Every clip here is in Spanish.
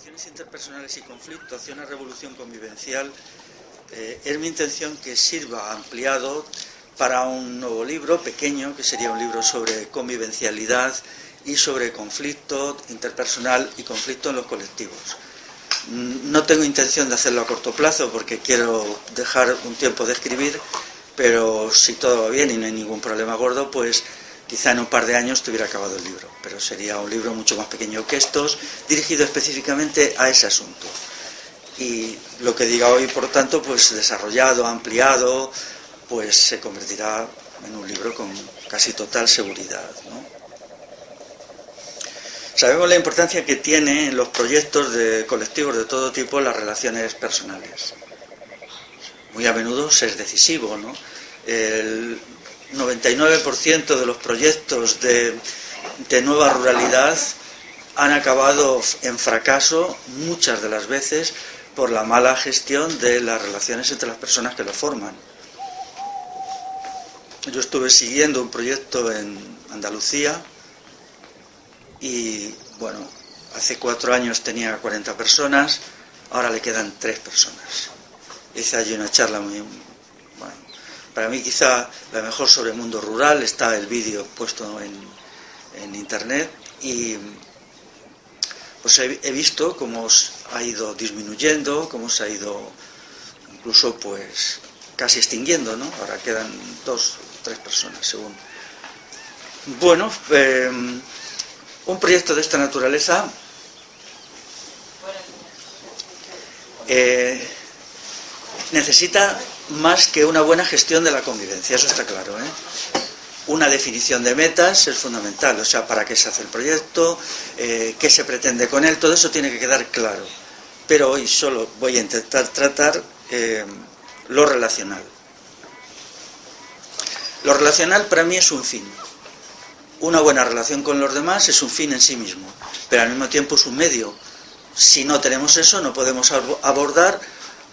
Relaciones interpersonales y conflicto hacia una revolución convivencial es mi intención que sirva ampliado para un nuevo libro pequeño, que sería un libro sobre convivencialidad y sobre conflicto interpersonal y conflicto en los colectivos. No tengo intención de hacerlo a corto plazo porque quiero dejar un tiempo de escribir, pero si todo va bien y no hay ningún problema gordo, pues quizá en un par de años tuviera acabado el libro, pero sería un libro mucho más pequeño que estos, dirigido específicamente a ese asunto. Y lo que diga hoy, por tanto, pues desarrollado, ampliado, pues se convertirá en un libro con casi total seguridad, ¿no? Sabemos la importancia que tiene en los proyectos de colectivos de todo tipo las relaciones personales. Muy a menudo es decisivo, ¿no? El 99% de los proyectos de nueva ruralidad han acabado en fracaso muchas de las veces por la mala gestión de las relaciones entre las personas que lo forman. Yo estuve siguiendo un proyecto en Andalucía y, bueno, hace 4 años tenía 40 personas, ahora le quedan 3 personas. Hice allí una charla muy... bueno, para mí quizá la mejor sobre el mundo rural, está el vídeo puesto en internet y pues he visto cómo ha ido disminuyendo, cómo se ha ido incluso pues casi extinguiendo, ¿no? Ahora quedan 2 o 3 personas según. Bueno, un proyecto de esta naturaleza necesita más que una buena gestión de la convivencia, eso está claro, ¿eh? Una definición de metas es fundamental, o sea, para qué se hace el proyecto, qué se pretende con él, todo eso tiene que quedar claro. Pero hoy solo voy a intentar tratar lo relacional. Lo relacional para mí es un fin. Una buena relación con los demás es un fin en sí mismo, pero al mismo tiempo es un medio. Si no tenemos eso, no podemos abordar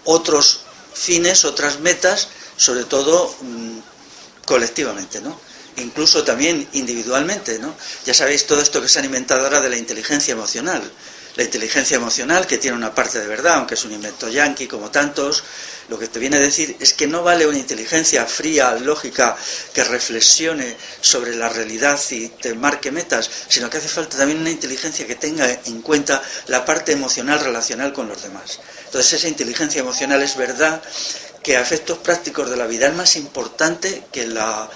otros fines, otras metas, sobre todo colectivamente, ¿no? Incluso también individualmente, ¿no? Ya sabéis todo esto que se han inventado ahora de la inteligencia emocional. La inteligencia emocional, que tiene una parte de verdad, aunque es un invento yanqui como tantos, lo que te viene a decir es que no vale una inteligencia fría, lógica, que reflexione sobre la realidad y te marque metas, sino que hace falta también una inteligencia que tenga en cuenta la parte emocional relacional con los demás. Entonces esa inteligencia emocional es verdad que a efectos prácticos de la vida es más importante que la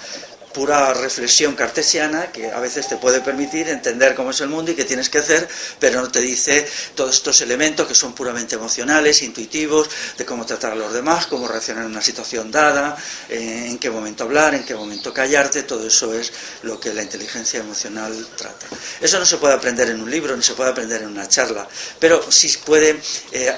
pura reflexión cartesiana, que a veces te puede permitir entender cómo es el mundo y qué tienes que hacer, pero no te dice todos estos elementos que son puramente emocionales, intuitivos, de cómo tratar a los demás, cómo reaccionar en una situación dada, en qué momento hablar, en qué momento callarte. Todo eso es lo que la inteligencia emocional trata. Eso no se puede aprender en un libro, ni se puede aprender en una charla, pero sí puede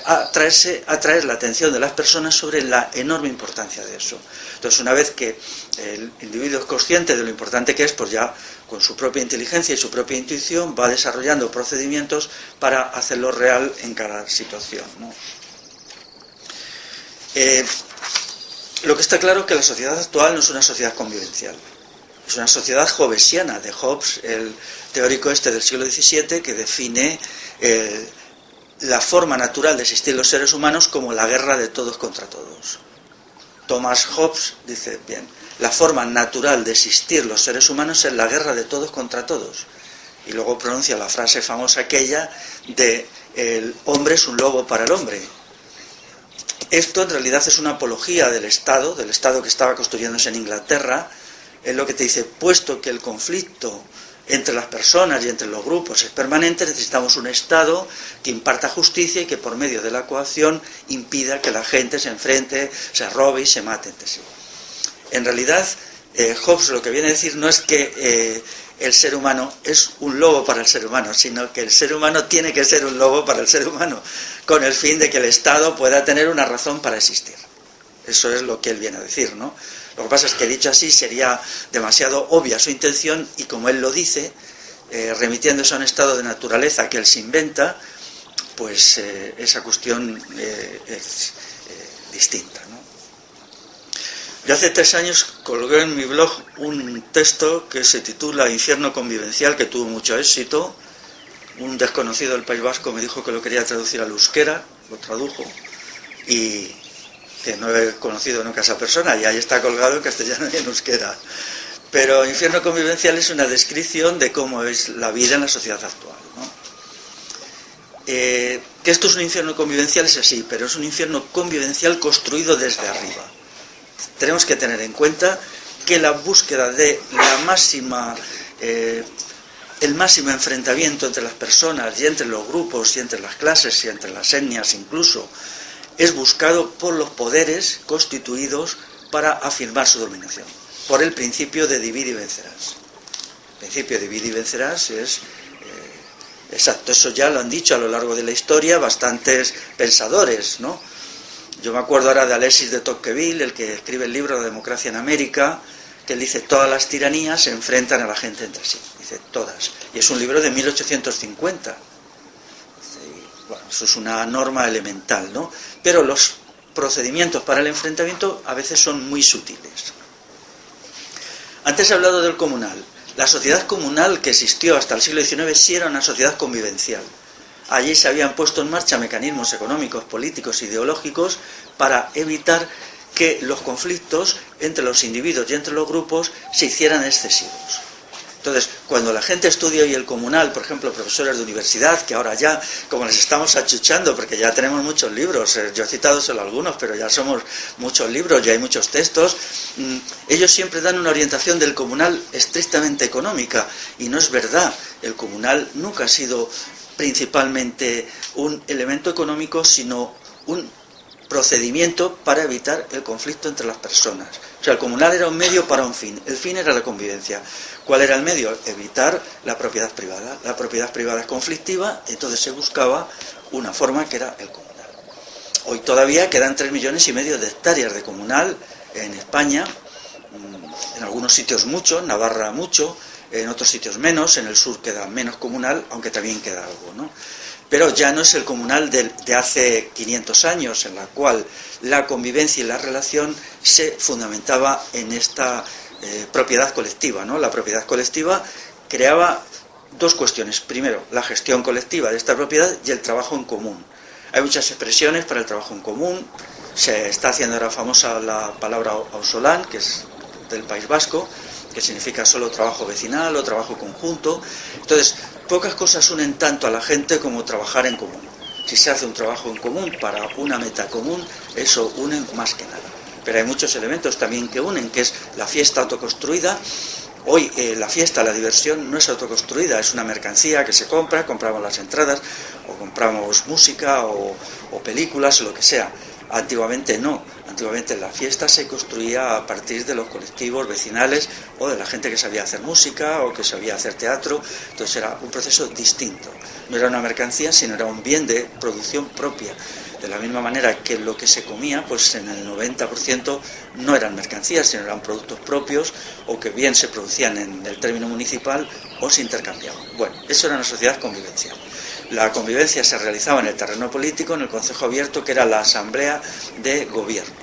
atraer la atención de las personas sobre la enorme importancia de eso. Entonces, una vez que el individuo es consciente de lo importante que es, pues ya con su propia inteligencia y su propia intuición va desarrollando procedimientos para hacerlo real en cada situación, ¿no? Lo que está claro es que la sociedad actual no es una sociedad convivencial, es una sociedad hobbesiana, de Hobbes, el teórico del siglo XVII, que define la forma natural de existir los seres humanos como la guerra de todos contra todos. Thomas Hobbes dice, bien, la forma natural de existir los seres humanos es la guerra de todos contra todos. Y luego pronuncia la frase famosa aquella de el hombre es un lobo para el hombre. Esto en realidad es una apología del Estado que estaba construyéndose en Inglaterra. Es lo que te dice, puesto que el conflicto entre las personas y entre los grupos es permanente, necesitamos un Estado que imparta justicia y que por medio de la coacción impida que la gente se enfrente, se robe y se mate entre sí. En realidad, Hobbes lo que viene a decir no es que el ser humano es un lobo para el ser humano, sino que el ser humano tiene que ser un lobo para el ser humano, con el fin de que el Estado pueda tener una razón para existir. Eso es lo que él viene a decir, ¿no? Lo que pasa es que dicho así sería demasiado obvia su intención y como él lo dice, remitiéndose a un estado de naturaleza que él se inventa, pues esa cuestión es distinta, ¿no? Yo hace 3 años colgué en mi blog un texto que se titula Infierno convivencial, que tuvo mucho éxito, un desconocido del País Vasco me dijo que lo quería traducir al euskera, lo tradujo, y que no he conocido nunca a esa persona, y ahí está colgado en castellano y en euskera. Pero infierno convivencial es una descripción de cómo es la vida en la sociedad actual, ¿no? Que esto es un infierno convivencial es así, pero es un infierno convivencial construido desde arriba. Tenemos que tener en cuenta que la búsqueda de la máxima... el máximo enfrentamiento entre las personas y entre los grupos y entre las clases y entre las etnias incluso es buscado por los poderes constituidos para afirmar su dominación, por el principio de divide y vencerás. El principio de divide y vencerás es exacto, eso ya lo han dicho a lo largo de la historia bastantes pensadores, ¿no? Yo me acuerdo ahora de Alexis de Tocqueville, el que escribe el libro La democracia en América, que él dice, todas las tiranías se enfrentan a la gente entre sí. Dice, todas. Y es un libro de 1850. Bueno, eso es una norma elemental, ¿no? Pero los procedimientos para el enfrentamiento a veces son muy sutiles. Antes he hablado del comunal. La sociedad comunal que existió hasta el siglo XIX sí era una sociedad convivencial. Allí se habían puesto en marcha mecanismos económicos, políticos, ideológicos para evitar que los conflictos entre los individuos y entre los grupos se hicieran excesivos. Entonces, cuando la gente estudia hoy el comunal, por ejemplo, profesores de universidad, que ahora ya, como les estamos achuchando, porque ya tenemos muchos libros, yo he citado solo algunos, pero ya somos muchos libros, ya hay muchos textos, ellos siempre dan una orientación del comunal estrictamente económica, y no es verdad. El comunal nunca ha sido principalmente un elemento económico, sino un procedimiento para evitar el conflicto entre las personas. O sea, el comunal era un medio para un fin. El fin era la convivencia. ¿Cuál era el medio? Evitar la propiedad privada. La propiedad privada es conflictiva, entonces se buscaba una forma que era el comunal. Hoy todavía quedan 3,5 millones de hectáreas de comunal en España, en algunos sitios mucho, en Navarra mucho, en otros sitios menos, en el sur queda menos comunal, aunque también queda algo, ¿no? Pero ya no es el comunal de hace 500 años, en la cual la convivencia y la relación se fundamentaba en esta propiedad colectiva, ¿no? La propiedad colectiva creaba dos cuestiones. Primero, la gestión colectiva de esta propiedad y el trabajo en común. Hay muchas expresiones para el trabajo en común. Se está haciendo ahora famosa la palabra auzolan, que es del País Vasco, que significa solo trabajo vecinal o trabajo conjunto. Entonces, pocas cosas unen tanto a la gente como trabajar en común. Si se hace un trabajo en común para una meta común, eso une más que nada. Pero hay muchos elementos también que unen, que es la fiesta autoconstruida. Hoy la fiesta, la diversión, no es autoconstruida, es una mercancía que se compra, compramos las entradas, o compramos música, o películas, o lo que sea. Antiguamente no, antiguamente la fiesta se construía a partir de los colectivos vecinales o de la gente que sabía hacer música o que sabía hacer teatro, entonces era un proceso distinto, no era una mercancía sino era un bien de producción propia, de la misma manera que lo que se comía pues en el 90% no eran mercancías sino eran productos propios o que bien se producían en el término municipal o se intercambiaban. Bueno, eso era una sociedad convivencial. La convivencia se realizaba en el terreno político, en el Consejo Abierto, que era la Asamblea de Gobierno.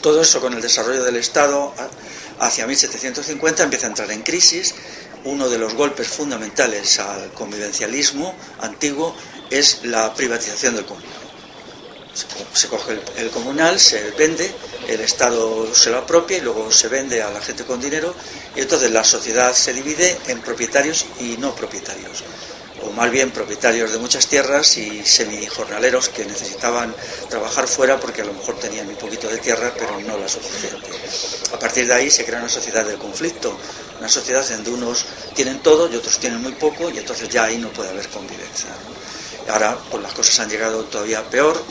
Todo eso con el desarrollo del Estado hacia 1750 empieza a entrar en crisis. Uno de los golpes fundamentales al convivencialismo antiguo es la privatización del comunal. Se coge el comunal, se vende, el Estado se lo apropia y luego se vende a la gente con dinero y entonces la sociedad se divide en propietarios y no propietarios, o más bien propietarios de muchas tierras y semijornaleros que necesitaban trabajar fuera porque a lo mejor tenían un poquito de tierra pero no la suficiente. A partir de ahí se crea una sociedad del conflicto, una sociedad donde unos tienen todo y otros tienen muy poco y entonces ya ahí no puede haber convivencia, ¿no? Ahora pues las cosas han llegado todavía peor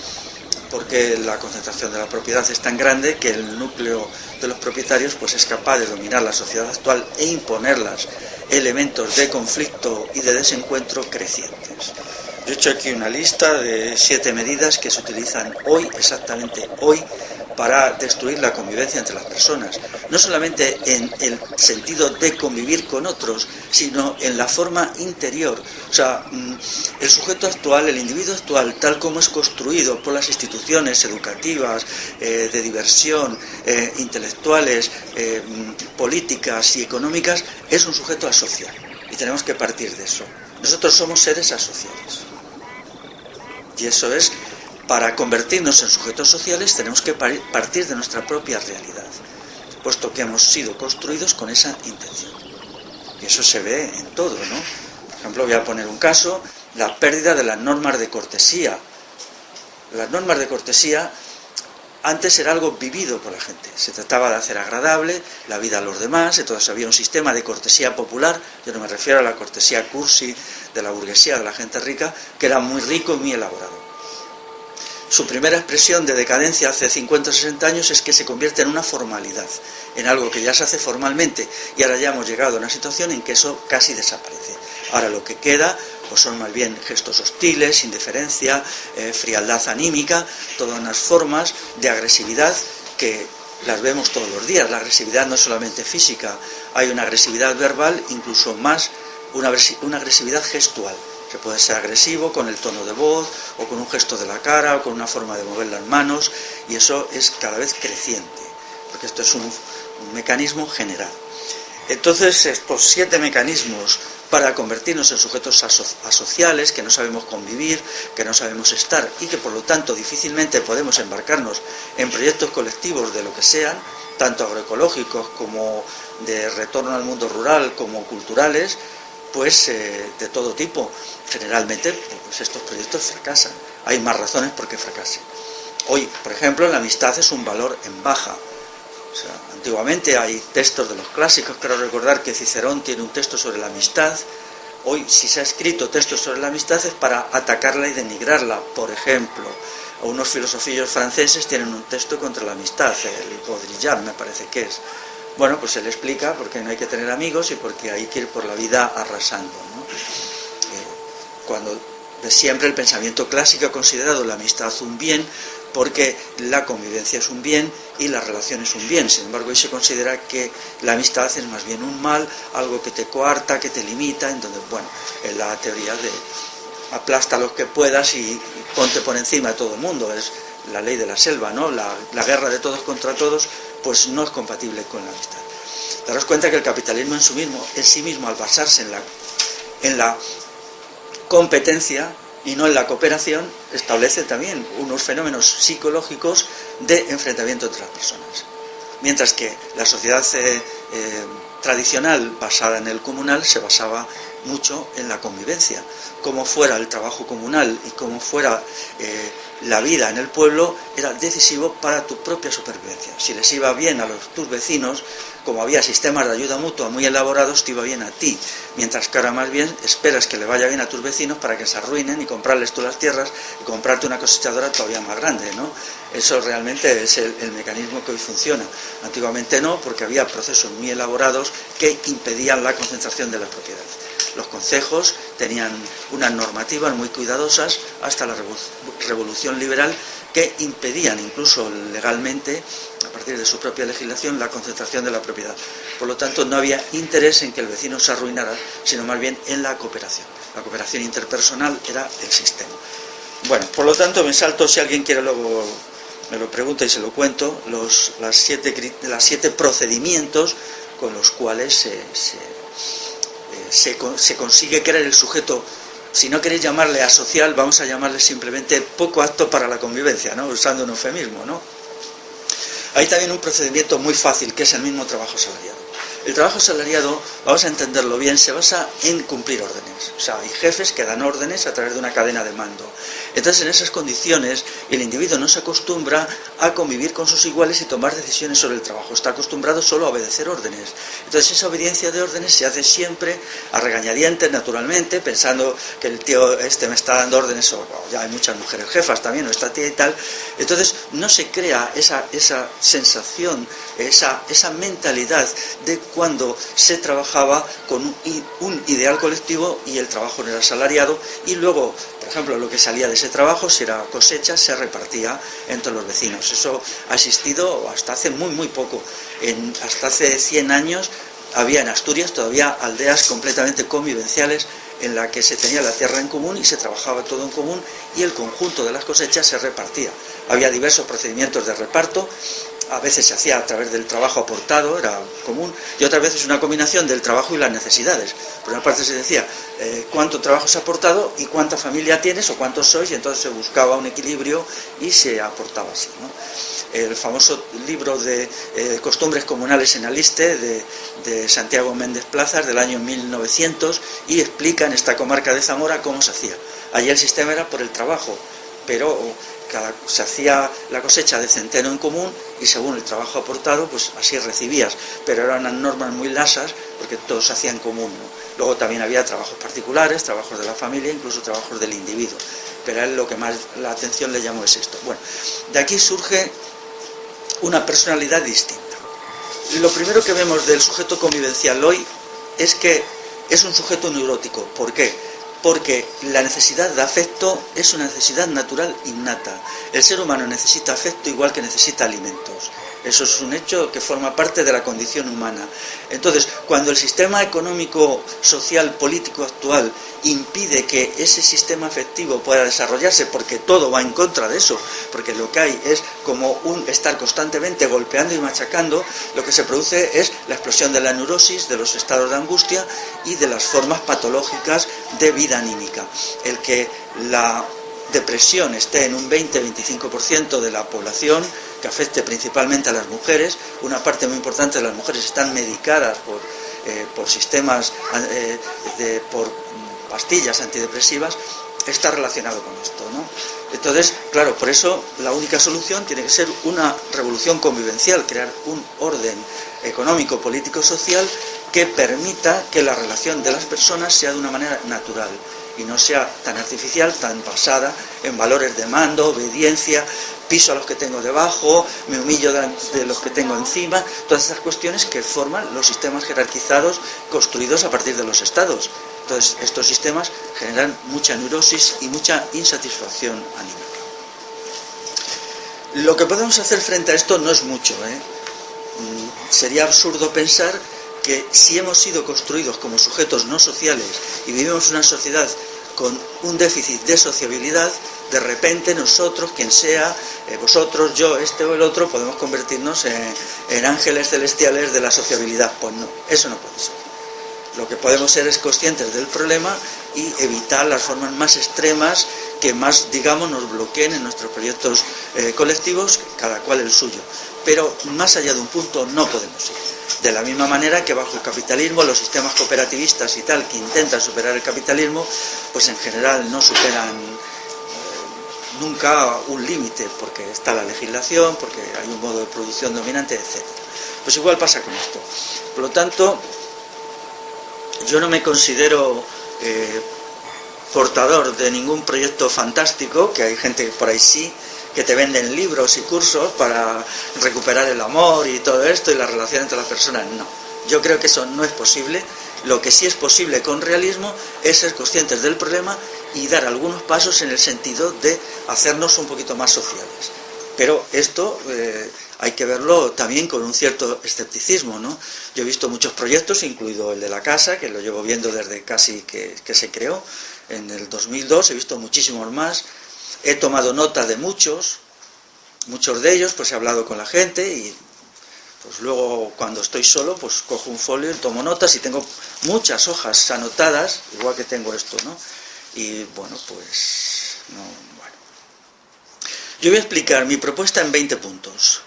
porque la concentración de la propiedad es tan grande que el núcleo de los propietarios pues es capaz de dominar la sociedad actual e imponerlas elementos de conflicto y de desencuentro crecientes. Yo he hecho aquí una lista de 7 medidas que se utilizan hoy, exactamente hoy, para destruir la convivencia entre las personas. No solamente en el sentido de convivir con otros, sino en la forma interior. O sea, el sujeto actual, el individuo actual, tal como es construido por las instituciones educativas, de diversión, intelectuales, políticas y económicas, es un sujeto asocial. Y tenemos que partir de eso. Nosotros somos seres asociales. Y eso es, para convertirnos en sujetos sociales tenemos que partir de nuestra propia realidad, puesto que hemos sido construidos con esa intención. Y eso se ve en todo, ¿no? Por ejemplo, voy a poner un caso, la pérdida de las normas de cortesía. Las normas de cortesía antes era algo vivido por la gente. Se trataba de hacer agradable la vida a los demás, entonces había un sistema de cortesía popular. Yo no me refiero a la cortesía cursi de la burguesía, de la gente rica, que era muy rico y muy elaborado. Su primera expresión de decadencia hace 50 o 60 años es que se convierte en una formalidad, en algo que ya se hace formalmente, y ahora ya hemos llegado a una situación en que eso casi desaparece. Ahora lo que queda pues son más bien gestos hostiles, indiferencia, frialdad anímica, todas unas formas de agresividad que las vemos todos los días. La agresividad no es solamente física, hay una agresividad verbal, incluso más una agresividad gestual. Se puede ser agresivo con el tono de voz, o con un gesto de la cara, o con una forma de mover las manos, y eso es cada vez creciente, porque esto es un mecanismo general. Entonces, estos 7 mecanismos para convertirnos en sujetos asociales, que no sabemos convivir, que no sabemos estar, y que por lo tanto difícilmente podemos embarcarnos en proyectos colectivos de lo que sean, tanto agroecológicos como de retorno al mundo rural, como culturales, pues de todo tipo. Generalmente pues estos proyectos fracasan. Hay más razones por qué fracasen. Hoy, por ejemplo, la amistad es un valor en baja. O sea, antiguamente hay textos de los clásicos, creo recordar que Cicerón tiene un texto sobre la amistad. Hoy, si se ha escrito textos sobre la amistad es para atacarla y denigrarla. Por ejemplo, unos filosofillos franceses tienen un texto contra la amistad, el Baudrillard me parece que es. Bueno, pues él explica por qué no hay que tener amigos y por qué hay que ir por la vida arrasando, ¿no? Cuando de siempre el pensamiento clásico ha considerado la amistad un bien, porque la convivencia es un bien y la relación es un bien. Sin embargo, hoy se considera que la amistad es más bien un mal, algo que te coarta, que te limita, en donde, bueno, es la teoría de aplasta los que puedas y ponte por encima de todo el mundo. Es la ley de la selva, ¿no? La guerra de todos contra todos, pues no es compatible con la amistad. Daros cuenta que el capitalismo en sí mismo, al basarse en la competencia y no en la cooperación, establece también unos fenómenos psicológicos de enfrentamiento entre las personas. Mientras que la sociedad tradicional, basada en el comunal, se basaba mucho en la convivencia. Como fuera el trabajo comunal y como fuera la vida en el pueblo, era decisivo para tu propia supervivencia. Si les iba bien a tus vecinos, como había sistemas de ayuda mutua muy elaborados, te iba bien a ti, mientras que ahora más bien esperas que le vaya bien a tus vecinos para que se arruinen y comprarles tú las tierras y comprarte una cosechadora todavía más grande, ¿no? Eso realmente es el mecanismo que hoy funciona. Antiguamente no, porque había procesos muy elaborados que impedían la concentración de la propiedad. Los concejos tenían unas normativas muy cuidadosas hasta la revolución liberal que impedían incluso legalmente, a partir de su propia legislación, la concentración de la propiedad. Por lo tanto, no había interés en que el vecino se arruinara, sino más bien en la cooperación. La cooperación interpersonal era el sistema. Bueno, por lo tanto, me salto, si alguien quiere luego me lo pregunta y se lo cuento, los 7 procedimientos con los cuales se consigue crear el sujeto. Si no queréis llamarle asocial, vamos a llamarle simplemente poco apto para la convivencia, ¿no? Usando un eufemismo, ¿no? Hay también un procedimiento muy fácil, que es el mismo trabajo asalariado. El trabajo asalariado, vamos a entenderlo bien, se basa en cumplir órdenes. O sea, hay jefes que dan órdenes a través de una cadena de mando. Entonces, en esas condiciones, el individuo no se acostumbra a convivir con sus iguales y tomar decisiones sobre el trabajo. Está acostumbrado solo a obedecer órdenes. Entonces, esa obediencia de órdenes se hace siempre a regañadientes, naturalmente, pensando que el tío me está dando órdenes, o ya hay muchas mujeres jefas también, o esta tía y tal. Entonces, no se crea esa sensación, esa mentalidad de cuando se trabajaba con un ideal colectivo y el trabajo no era asalariado, y luego, por ejemplo, lo que salía de ese trabajo, si era cosecha, se repartía entre los vecinos. Eso ha existido hasta hace muy poco. Hasta hace 100 años había en Asturias todavía aldeas completamente convivenciales en la que se tenía la tierra en común y se trabajaba todo en común y el conjunto de las cosechas se repartía. Había diversos procedimientos de reparto a veces se hacía a través del trabajo aportado, era común, y otras veces una combinación del trabajo y las necesidades. Por una parte se decía cuánto trabajo se ha aportado y cuánta familia tienes o cuántos sois, y entonces se buscaba un equilibrio y se aportaba así, ¿no? El famoso libro de Costumbres Comunales en Aliste de Santiago Méndez Plazas del año 1900 y explica en esta comarca de Zamora cómo se hacía. Allí el sistema era por el trabajo, pero se hacía la cosecha de centeno en común y según el trabajo aportado, pues así recibías, pero eran unas normas muy lasas porque todo se hacía en común, ¿no? Luego también había trabajos particulares, trabajos de la familia, incluso trabajos del individuo, pero a él lo que más la atención le llamó es esto. Bueno, de aquí surge una personalidad distinta. Lo primero que vemos del sujeto convivencial hoy es que es un sujeto neurótico. ¿Por qué? Porque la necesidad de afecto es una necesidad natural innata. El ser humano necesita afecto igual que necesita alimentos. Eso es un hecho que forma parte de la condición humana. Entonces, cuando el sistema económico, social, político actual impide que ese sistema afectivo pueda desarrollarse, porque todo va en contra de eso, porque lo que hay es como un estar constantemente golpeando y machacando, lo que se produce es la explosión de la neurosis, de los estados de angustia y de las formas patológicas de vida anímica. El que la depresión esté en un 20-25% de la población, que afecte principalmente a las mujeres, una parte muy importante de las mujeres están medicadas por sistemas, por pastillas antidepresivas, está relacionado con esto, ¿no? Entonces, claro, por eso la única solución tiene que ser una revolución convivencial, crear un orden económico, político, social que permita que la relación de las personas sea de una manera natural y no sea tan artificial, tan basada en valores de mando, obediencia, piso a los que tengo debajo, me humillo de los que tengo encima, todas esas cuestiones que forman los sistemas jerarquizados construidos a partir de los estados. Entonces, estos sistemas generan mucha neurosis y mucha insatisfacción anímica. Lo que podemos hacer frente a esto no es mucho, Sería absurdo pensar que si hemos sido construidos como sujetos no sociales y vivimos en una sociedad con un déficit de sociabilidad, de repente nosotros, quien sea, vosotros, yo, este o el otro, podemos convertirnos en ángeles celestiales de la sociabilidad. Pues no, eso no puede ser. Lo que podemos ser es conscientes del problema y evitar las formas más extremas que más, digamos, nos bloqueen en nuestros proyectos colectivos, cada cual el suyo. Pero más allá de un punto no podemos ir. De la misma manera que bajo el capitalismo, los sistemas cooperativistas y tal, que intentan superar el capitalismo, pues en general no superan nunca un límite, porque está la legislación, porque hay un modo de producción dominante, etc. Pues igual pasa con esto. Por lo tanto, yo no me considero portador de ningún proyecto fantástico, que hay gente que por ahí sí, que te venden libros y cursos para recuperar el amor y todo esto y la relación entre las personas. No, yo creo que eso no es posible. Lo que sí es posible con realismo es ser conscientes del problema y dar algunos pasos en el sentido de hacernos un poquito más sociales. Pero esto hay que verlo también con un cierto escepticismo, ¿no? Yo he visto muchos proyectos, incluido el de la casa, que lo llevo viendo desde casi que se creó en el 2002, he visto muchísimos más. He tomado nota de muchos de ellos, pues he hablado con la gente y pues luego cuando estoy solo pues cojo un folio y tomo notas y tengo muchas hojas anotadas, igual que tengo esto, ¿no? Y bueno, pues no, bueno. Yo voy a explicar mi propuesta en 20 puntos.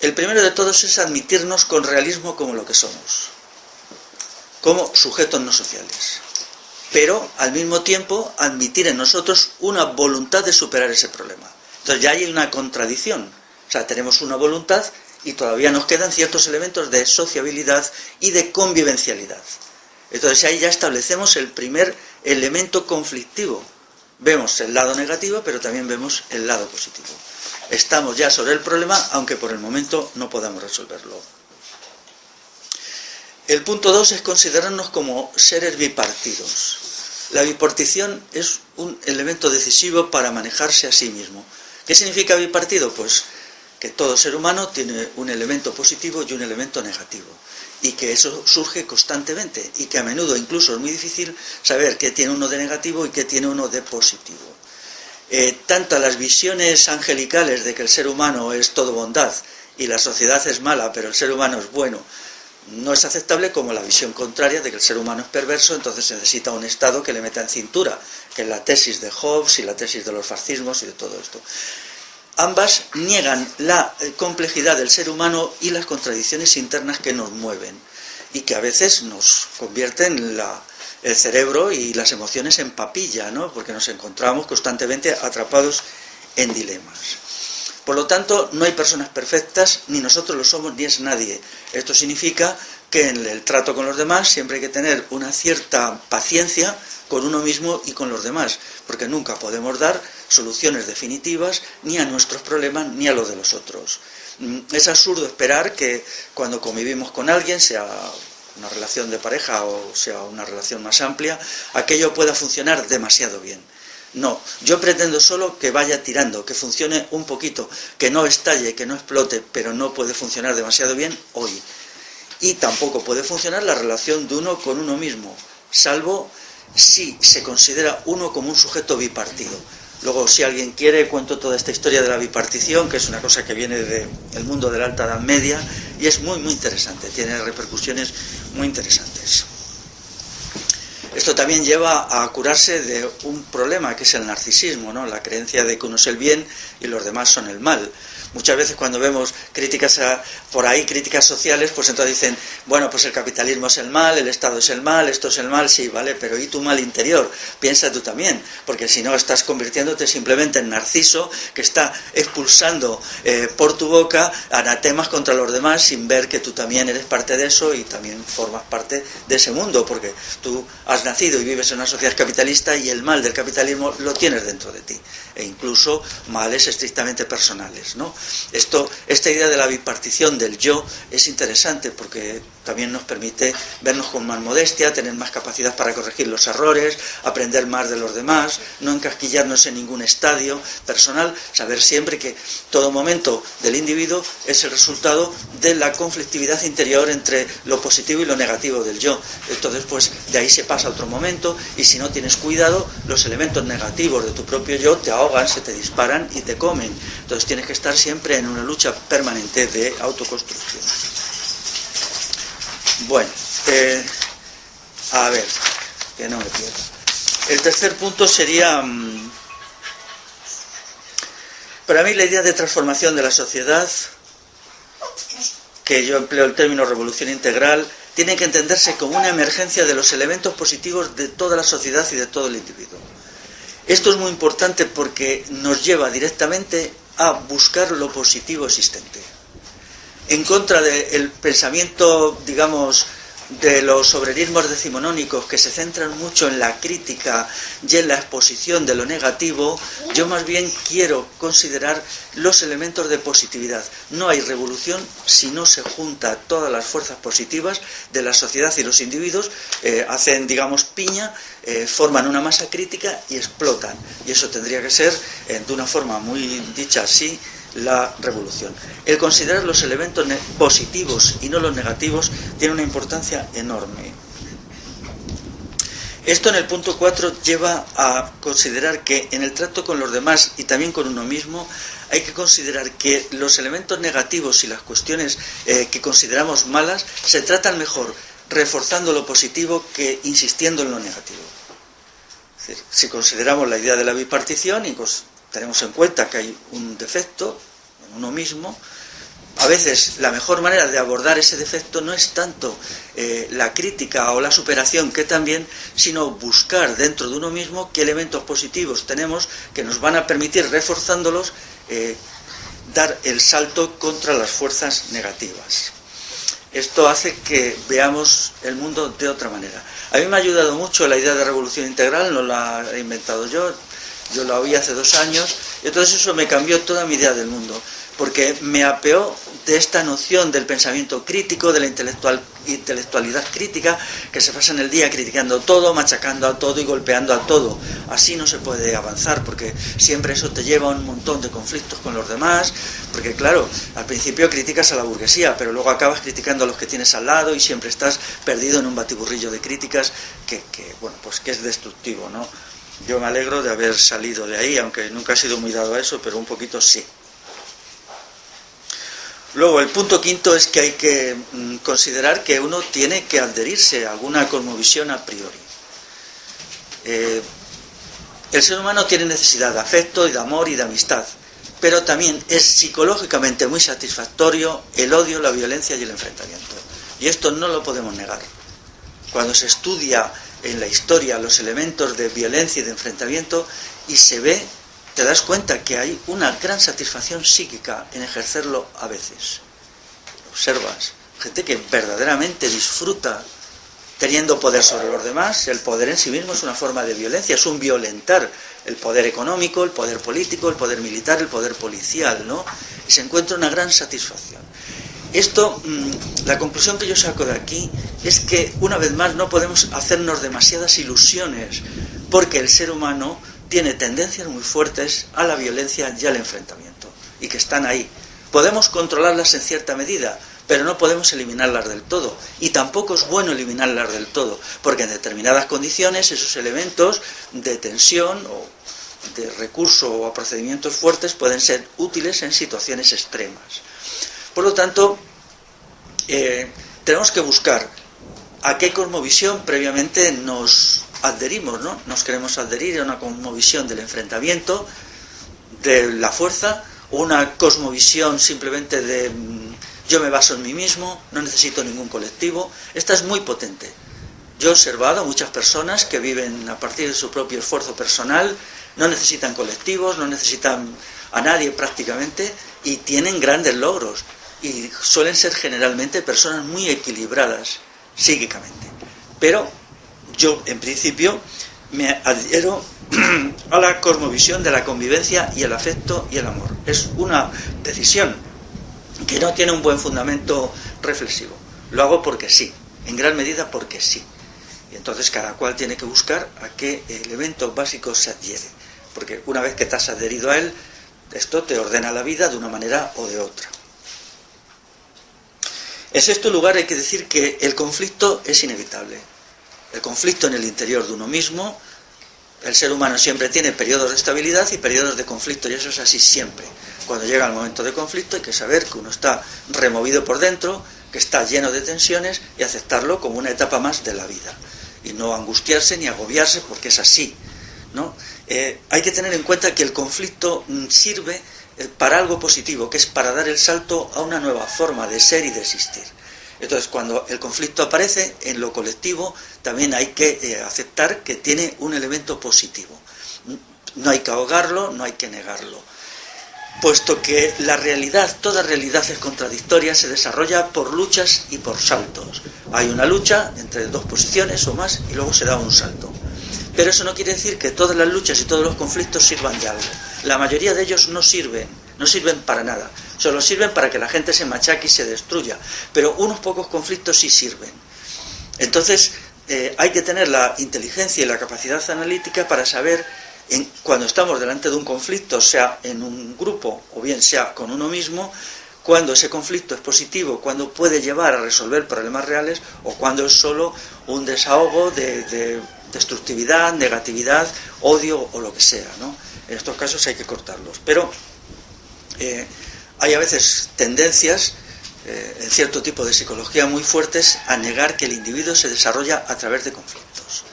El primero de todos es admitirnos con realismo como lo que somos, como sujetos no sociales. Pero al mismo tiempo admitir en nosotros una voluntad de superar ese problema. Entonces ya hay una contradicción. O sea, tenemos una voluntad y todavía nos quedan ciertos elementos de sociabilidad y de convivencialidad. Entonces ahí ya establecemos el primer elemento conflictivo. Vemos el lado negativo, pero también vemos el lado positivo. Estamos ya sobre el problema, aunque por el momento no podamos resolverlo. El punto 2 es considerarnos como seres bipartidos. La bipartición es un elemento decisivo para manejarse a sí mismo. ¿Qué significa bipartido? Pues que todo ser humano tiene un elemento positivo y un elemento negativo. Y que eso surge constantemente y que a menudo incluso es muy difícil saber qué tiene uno de negativo y qué tiene uno de positivo. Tanto las visiones angelicales de que el ser humano es todo bondad y la sociedad es mala, pero el ser humano es bueno, no es aceptable, como la visión contraria de que el ser humano es perverso, entonces necesita un Estado que le meta en cintura, que es la tesis de Hobbes y la tesis de los fascismos y de todo esto. Ambas niegan la complejidad del ser humano y las contradicciones internas que nos mueven y que a veces nos convierten el cerebro y las emociones en papilla, ¿no? Porque nos encontramos constantemente atrapados en dilemas. Por lo tanto, no hay personas perfectas, ni nosotros lo somos, ni es nadie. Esto significa que en el trato con los demás siempre hay que tener una cierta paciencia con uno mismo y con los demás, porque nunca podemos dar soluciones definitivas ni a nuestros problemas ni a los de los otros. Es absurdo esperar que cuando convivimos con alguien, sea una relación de pareja o sea una relación más amplia, aquello pueda funcionar demasiado bien. No, yo pretendo solo que vaya tirando, que funcione un poquito, que no estalle, que no explote, pero no puede funcionar demasiado bien hoy. Y tampoco puede funcionar la relación de uno con uno mismo, salvo si se considera uno como un sujeto bipartido. Luego, si alguien quiere, cuento toda esta historia de la bipartición, que es una cosa que viene del mundo de la Alta Edad Media, y es muy, muy interesante, tiene repercusiones muy interesantes. Esto también lleva a curarse de un problema que es el narcisismo, ¿no? La creencia de que uno es el bien y los demás son el mal. Muchas veces cuando vemos críticas por ahí, críticas sociales, pues entonces dicen, bueno, pues el capitalismo es el mal, el Estado es el mal, esto es el mal, sí, vale, pero ¿y tu mal interior? Piensa tú también, porque si no estás convirtiéndote simplemente en Narciso, que está expulsando por tu boca anatemas contra los demás sin ver que tú también eres parte de eso y también formas parte de ese mundo, porque tú has nacido y vives en una sociedad capitalista y el mal del capitalismo lo tienes dentro de ti, e incluso males estrictamente personales, ¿no? Esta idea de la bipartición del yo es interesante porque también nos permite vernos con más modestia, tener más capacidad para corregir los errores, aprender más de los demás, no encasquillarnos en ningún estadio personal, saber siempre que todo momento del individuo es el resultado de la conflictividad interior entre lo positivo y lo negativo del yo. Entonces, pues de ahí se pasa a otro momento y si no tienes cuidado, los elementos negativos de tu propio yo te ahogan, se te disparan y te comen. Entonces tienes que estar siempre en una lucha permanente de autoconstrucción. Bueno, a ver, que no me pierda. El tercer punto sería, para mí la idea de transformación de la sociedad, que yo empleo el término revolución integral, tiene que entenderse como una emergencia de los elementos positivos de toda la sociedad y de todo el individuo. Esto es muy importante porque nos lleva directamente a buscar lo positivo existente. En contra del pensamiento, digamos, de los obrerismos decimonónicos que se centran mucho en la crítica y en la exposición de lo negativo, yo más bien quiero considerar los elementos de positividad. No hay revolución si no se junta todas las fuerzas positivas de la sociedad y los individuos, hacen, digamos, piña, forman una masa crítica y explotan. Y eso tendría que ser, de una forma muy dicha así, la revolución. El considerar los elementos positivos y no los negativos tiene una importancia enorme. Esto en el punto 4 lleva a considerar que en el trato con los demás y también con uno mismo hay que considerar que los elementos negativos y las cuestiones que consideramos malas se tratan mejor reforzando lo positivo que insistiendo en lo negativo. Es decir, si consideramos la idea de la bipartición y tenemos en cuenta que hay un defecto en uno mismo, a veces la mejor manera de abordar ese defecto no es tanto la crítica o la superación, que también, sino buscar dentro de uno mismo qué elementos positivos tenemos que nos van a permitir, reforzándolos, dar el salto contra las fuerzas negativas. Esto hace que veamos el mundo de otra manera. A mí me ha ayudado mucho la idea de revolución integral, no la he inventado yo la oí hace 2 años, y entonces eso me cambió toda mi idea del mundo, porque me apeó de esta noción del pensamiento crítico, de la intelectualidad crítica, que se pasa en el día criticando todo, machacando a todo y golpeando a todo. Así no se puede avanzar, porque siempre eso te lleva a un montón de conflictos con los demás, porque claro, al principio criticas a la burguesía, pero luego acabas criticando a los que tienes al lado y siempre estás perdido en un batiburrillo de críticas que es destructivo, ¿no? Yo me alegro de haber salido de ahí, aunque nunca he sido muy dado a eso, pero un poquito sí. Luego, el punto quinto es que hay que considerar que uno tiene que adherirse a alguna cosmovisión a priori. El ser humano tiene necesidad de afecto y de amor y de amistad, pero también es psicológicamente muy satisfactorio el odio, la violencia y el enfrentamiento. Y esto no lo podemos negar. Cuando se estudia en la historia los elementos de violencia y de enfrentamiento y se ve, te das cuenta que hay una gran satisfacción psíquica en ejercerlo a veces. Observas, gente que verdaderamente disfruta teniendo poder sobre los demás. El poder en sí mismo es una forma de violencia, es un violentar el poder económico, el poder político, el poder militar, el poder policial, ¿no? Y se encuentra una gran satisfacción. Esto, la conclusión que yo saco de aquí es que, una vez más, no podemos hacernos demasiadas ilusiones, porque el ser humano tiene tendencias muy fuertes a la violencia y al enfrentamiento, y que están ahí. Podemos controlarlas en cierta medida, pero no podemos eliminarlas del todo, y tampoco es bueno eliminarlas del todo, porque en determinadas condiciones esos elementos de tensión o de recurso o a procedimientos fuertes pueden ser útiles en situaciones extremas. Por lo tanto, tenemos que buscar a qué cosmovisión previamente nos adherimos, ¿no? Nos queremos adherir a una cosmovisión del enfrentamiento, de la fuerza, o una cosmovisión simplemente de yo me baso en mí mismo, no necesito ningún colectivo. Esta es muy potente. Yo he observado a muchas personas que viven a partir de su propio esfuerzo personal, no necesitan colectivos, no necesitan a nadie prácticamente, y tienen grandes logros, y suelen ser generalmente personas muy equilibradas psíquicamente. Pero yo, en principio, me adhiero a la cosmovisión de la convivencia y el afecto y el amor. Es una decisión que no tiene un buen fundamento reflexivo. Lo hago porque sí, en gran medida porque sí. Y entonces cada cual tiene que buscar a qué elementos básicos se adhiere. Porque una vez que te has adherido a él, esto te ordena la vida de una manera o de otra. En sexto lugar, hay que decir que el conflicto es inevitable. El conflicto en el interior de uno mismo, el ser humano siempre tiene periodos de estabilidad y periodos de conflicto, y eso es así siempre. Cuando llega el momento de conflicto hay que saber que uno está removido por dentro, que está lleno de tensiones, y aceptarlo como una etapa más de la vida. Y no angustiarse ni agobiarse porque es así, ¿no? Hay que tener en cuenta que el conflicto sirve para algo positivo, que es para dar el salto a una nueva forma de ser y de existir. Entonces, cuando el conflicto aparece en lo colectivo, también hay que aceptar que tiene un elemento positivo. No hay que ahogarlo, no hay que negarlo. Puesto que la realidad, toda realidad es contradictoria, se desarrolla por luchas y por saltos. Hay una lucha entre dos posiciones o más y luego se da un salto. Pero eso no quiere decir que todas las luchas y todos los conflictos sirvan de algo. La mayoría de ellos no sirven para nada. Solo sirven para que la gente se machaque y se destruya. Pero unos pocos conflictos sí sirven. Entonces, hay que tener la inteligencia y la capacidad analítica para saber, cuando estamos delante de un conflicto, sea en un grupo o bien sea con uno mismo, cuando ese conflicto es positivo, cuando puede llevar a resolver problemas reales, o cuando es solo un desahogo de destructividad, negatividad, odio o lo que sea, ¿no? En estos casos hay que cortarlos. Pero hay a veces tendencias en cierto tipo de psicología muy fuertes a negar que el individuo se desarrolla a través de conflictos.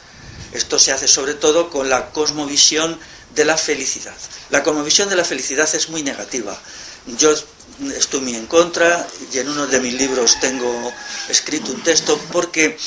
Esto se hace sobre todo con la cosmovisión de la felicidad. La cosmovisión de la felicidad es muy negativa. Yo estoy muy en contra, y en uno de mis libros tengo escrito un texto, porque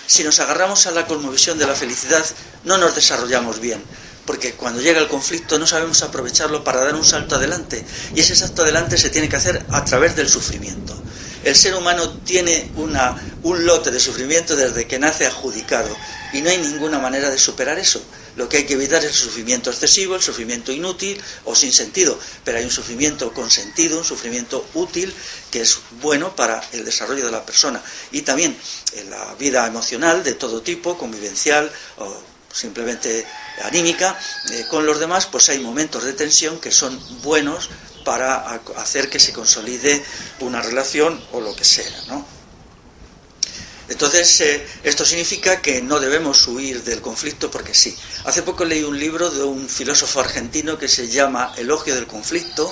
si nos agarramos a la cosmovisión de la felicidad no nos desarrollamos bien, porque cuando llega el conflicto no sabemos aprovecharlo para dar un salto adelante, y ese salto adelante se tiene que hacer a través del sufrimiento. El ser humano tiene un lote de sufrimiento desde que nace adjudicado, y no hay ninguna manera de superar eso. Lo que hay que evitar es el sufrimiento excesivo, el sufrimiento inútil o sin sentido, pero hay un sufrimiento con sentido, un sufrimiento útil, que es bueno para el desarrollo de la persona. Y también en la vida emocional de todo tipo, convivencial o simplemente anímica, con los demás, pues hay momentos de tensión que son buenos para hacer que se consolide una relación o lo que sea, ¿no? Entonces, esto significa que no debemos huir del conflicto porque sí. Hace poco leí un libro de un filósofo argentino que se llama Elogio del conflicto,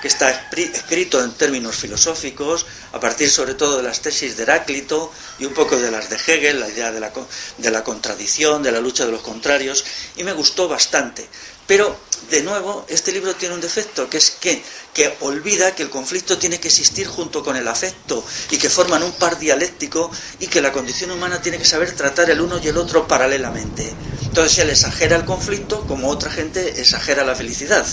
que está escrito en términos filosóficos, a partir sobre todo de las tesis de Heráclito y un poco de las de Hegel, la idea de la contradicción, de la lucha de los contrarios, y me gustó bastante. Pero, de nuevo, este libro tiene un defecto, que es que olvida que el conflicto tiene que existir junto con el afecto y que forman un par dialéctico y que la condición humana tiene que saber tratar el uno y el otro paralelamente. Entonces él exagera el conflicto como otra gente exagera la felicidad,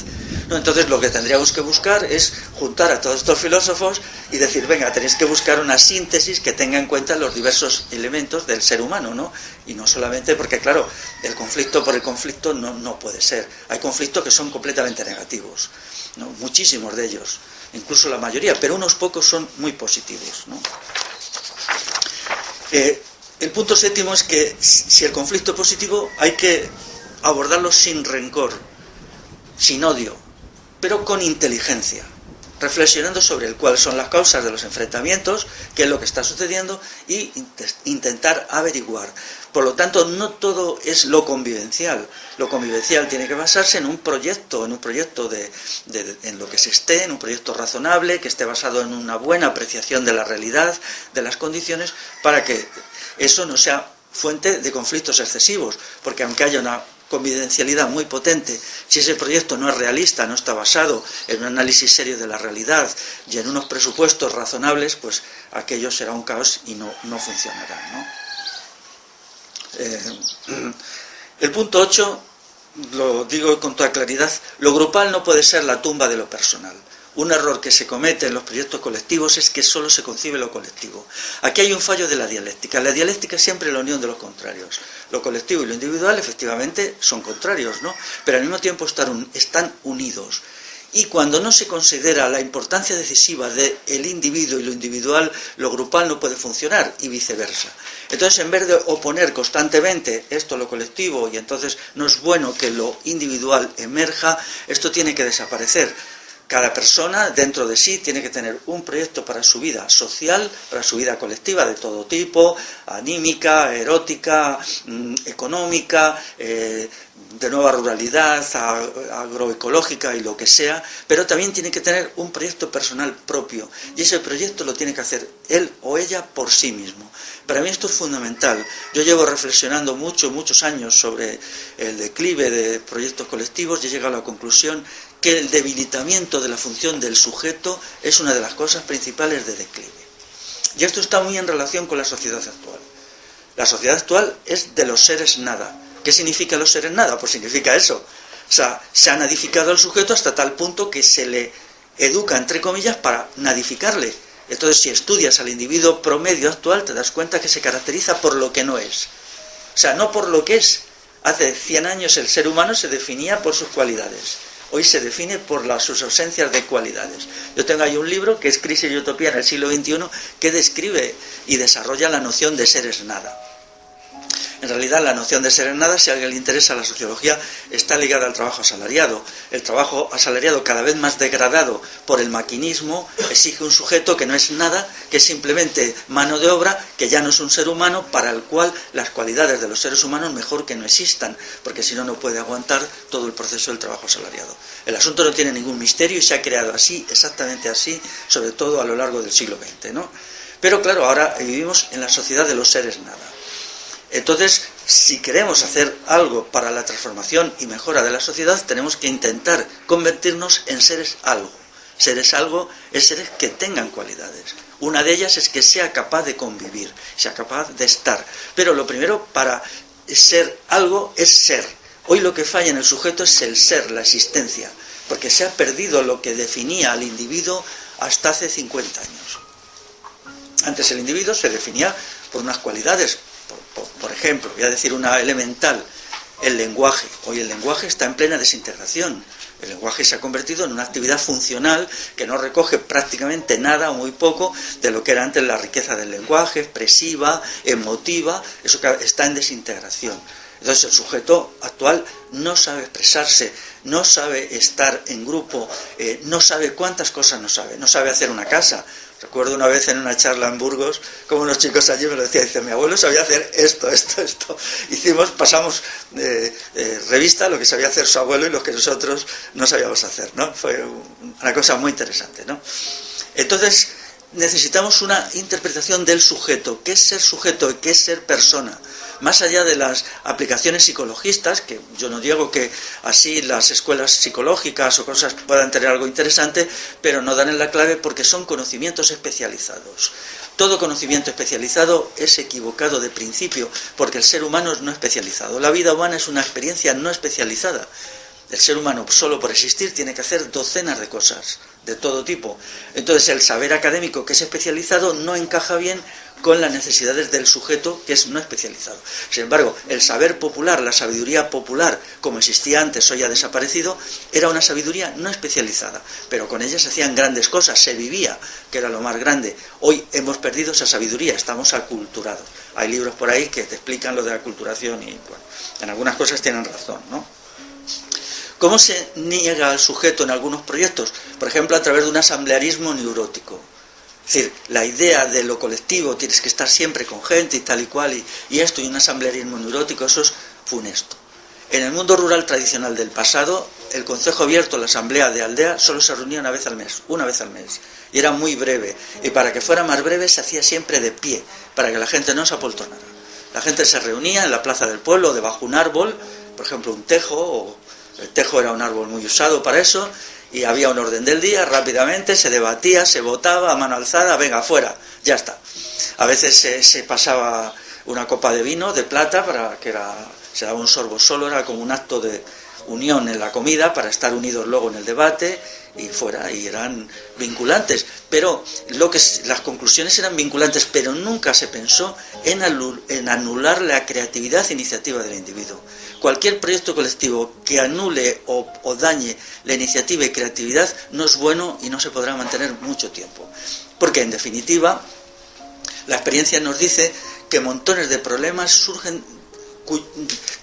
¿no? Entonces lo que tendríamos que buscar es juntar a todos estos filósofos y decir, venga, tenéis que buscar una síntesis que tenga en cuenta los diversos elementos del ser humano, ¿no? Y no solamente porque, claro, el conflicto por el conflicto no puede ser. Hay conflictos que son completamente negativos, ¿no? Muchísimos de ellos, incluso la mayoría, pero unos pocos son muy positivos, ¿no? El punto séptimo es que si el conflicto es positivo hay que abordarlo sin rencor, sin odio, pero con inteligencia, reflexionando sobre cuáles son las causas de los enfrentamientos, qué es lo que está sucediendo y intentar averiguar. Por lo tanto, no todo es lo convivencial. Lo convivencial tiene que basarse en un proyecto en lo que se esté, en un proyecto razonable, que esté basado en una buena apreciación de la realidad, de las condiciones, para que eso no sea fuente de conflictos excesivos, porque aunque haya una convivencialidad muy potente, si ese proyecto no es realista, no está basado en un análisis serio de la realidad y en unos presupuestos razonables, pues aquello será un caos y no funcionará, ¿no? El punto 8, lo digo con toda claridad, lo grupal no puede ser la tumba de lo personal. Un error que se comete en los proyectos colectivos es que solo se concibe lo colectivo. Aquí hay un fallo de la dialéctica. La dialéctica es siempre la unión de los contrarios. Lo colectivo y lo individual efectivamente son contrarios, ¿no? Pero al mismo tiempo están unidos. Y cuando no se considera la importancia decisiva del individuo y lo individual, lo grupal no puede funcionar y viceversa. Entonces, en vez de oponer constantemente esto a lo colectivo y entonces no es bueno que lo individual emerja, esto tiene que desaparecer. Cada persona dentro de sí tiene que tener un proyecto para su vida social, para su vida colectiva de todo tipo, anímica, erótica, económica, de nueva ruralidad, agroecológica y lo que sea, pero también tiene que tener un proyecto personal propio y ese proyecto lo tiene que hacer él o ella por sí mismo. Para mí esto es fundamental. Yo llevo reflexionando muchos años sobre el declive de proyectos colectivos y he llegado a la conclusión que el debilitamiento de la función del sujeto es una de las cosas principales de declive. Y esto está muy en relación con la sociedad actual. La sociedad actual es de los seres nada. ¿Qué significa los seres nada? Pues significa eso. O sea, se ha nadificado al sujeto hasta tal punto que se le educa, entre comillas, para nadificarle. Entonces, si estudias al individuo promedio actual, te das cuenta que se caracteriza por lo que no es. O sea, no por lo que es. Hace 100 años el ser humano se definía por sus cualidades. Hoy se define por sus ausencias de cualidades. Yo tengo ahí un libro que es Crisis y Utopía en el siglo XXI que describe y desarrolla la noción de seres nada. En realidad la noción de seres nada, si a alguien le interesa la sociología, está ligada al trabajo asalariado. El trabajo asalariado, cada vez más degradado por el maquinismo, exige un sujeto que no es nada, que es simplemente mano de obra, que ya no es un ser humano, para el cual las cualidades de los seres humanos mejor que no existan, porque si no, no puede aguantar todo el proceso del trabajo asalariado. El asunto no tiene ningún misterio y se ha creado así, exactamente así, sobre todo a lo largo del siglo XX, ¿no? Pero claro, ahora vivimos en la sociedad de los seres nada. Entonces, si queremos hacer algo para la transformación y mejora de la sociedad, tenemos que intentar convertirnos en seres algo. Seres algo es seres que tengan cualidades. Una de ellas es que sea capaz de convivir, sea capaz de estar. Pero lo primero para ser algo es ser. Hoy lo que falla en el sujeto es el ser, la existencia, porque se ha perdido lo que definía al individuo hasta hace 50 años. Antes el individuo se definía por unas cualidades. Por ejemplo, voy a decir una elemental, el lenguaje. Hoy el lenguaje está en plena desintegración. El lenguaje se ha convertido en una actividad funcional que no recoge prácticamente nada o muy poco de lo que era antes la riqueza del lenguaje, expresiva, emotiva. Eso está en desintegración. Entonces el sujeto actual no sabe expresarse, no sabe estar en grupo, no sabe cuántas cosas no sabe hacer una casa. Recuerdo una vez en una charla en Burgos, como unos chicos allí me lo decían, dice, mi abuelo sabía hacer esto. Pasamos revista lo que sabía hacer su abuelo y lo que nosotros no sabíamos hacer, ¿no? Fue una cosa muy interesante, ¿no? Entonces, necesitamos una interpretación del sujeto. ¿Qué es ser sujeto? ¿Qué es ser persona? Más allá de las aplicaciones psicologistas, que yo no digo que así las escuelas psicológicas o cosas puedan tener algo interesante, pero no dan en la clave porque son conocimientos especializados. Todo conocimiento especializado es equivocado de principio, porque el ser humano no es especializado. La vida humana es una experiencia no especializada. El ser humano, solo por existir, tiene que hacer docenas de cosas, de todo tipo. Entonces, el saber académico que es especializado no encaja bien con las necesidades del sujeto que es no especializado. Sin embargo, el saber popular, la sabiduría popular, como existía antes, hoy ha desaparecido, era una sabiduría no especializada, pero con ella se hacían grandes cosas, se vivía, que era lo más grande. Hoy hemos perdido esa sabiduría, estamos aculturados. Hay libros por ahí que te explican lo de la aculturación y, bueno, en algunas cosas tienen razón, ¿no? ¿Cómo se niega al sujeto en algunos proyectos? Por ejemplo, a través de un asamblearismo neurótico. Es decir, la idea de lo colectivo, tienes que estar siempre con gente y tal y cual, y esto, y un asamblearismo neurótico, eso es funesto. En el mundo rural tradicional del pasado, el concejo abierto, la asamblea de aldea, solo se reunía una vez al mes, y era muy breve, y para que fuera más breve se hacía siempre de pie, para que la gente no se apoltronara. La gente se reunía en la plaza del pueblo, debajo de un árbol, por ejemplo un tejo, el tejo era un árbol muy usado para eso, y había un orden del día, rápidamente se debatía, se votaba a mano alzada, venga, fuera, ya está. A veces se pasaba una copa de vino de plata, se daba un sorbo solo, era como un acto de unión en la comida para estar unidos luego en el debate y fuera, y eran vinculantes. Pero las conclusiones eran vinculantes, pero nunca se pensó en anular la creatividad e iniciativa del individuo. Cualquier proyecto colectivo que anule o dañe la iniciativa y creatividad no es bueno y no se podrá mantener mucho tiempo. Porque, en definitiva, la experiencia nos dice que montones de problemas